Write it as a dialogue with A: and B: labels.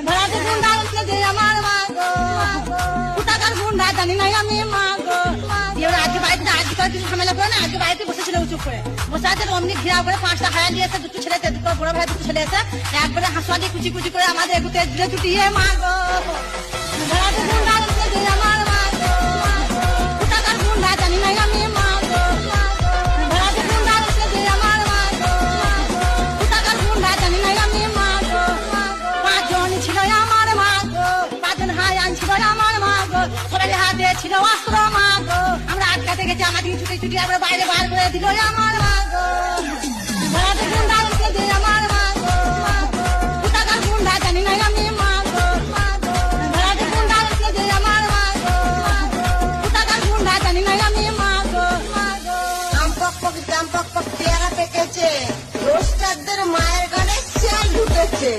A: ভাড়াতে গুন্ডা উঠলে যে আমার মা গো, কোথাকার গুন্ডা জানি নাই আমি মা গো। এবার আজকে বাড়িতে আজকে করে কিছু ঝামেলা করে না, আজকে বাড়িতে বসেছিল চুপ করে বসে আছে, অমনি ঘিরাও করে 5টা হায়া দিয়েছে, দুটো ছেলে দুটো বড় ভাই দুটো ছেলে আছে, একবারে হাসপাতালে কুচি কুচি করে আমাদের এগুতে দিলে ছুটিয়ে মা গো। ভাড়াতে গুন্ডা উঠলে যে আমার মা গো, কোথাকার গুন্ডা জানি নাই আমি মা গো। ভাড়াতে গুন্ডা উঠলে যে আমার মা গো, কোথাকার গুন্ডা জানি নাই আমি মা গো। 5 জন ছিল আমার মা গো, 5 জন হায়ান ছিল আমার মা গো, সবাই হাতে ছিল অস্ত্র মা গো। আমরা আটকাতে গেছি, আমাদের ছুটি ছুটি আমরা বাইরে বার করে দিল আমার মা গো। ভাড়াতে গুন্ডা উঠলে যে আমার মা গো, কোথাকার গুন্ডা জানি নাই আমি মা গো। ভাড়াতে গুন্ডা উঠলে যে আমার মা গো, কোথাকার গুন্ডা জানি নাই আমি মা গো।
B: আম পক পক পেয়ারা পেকেছে, রোস্টারদের মায়ের গানে চাল ঢুকেছে।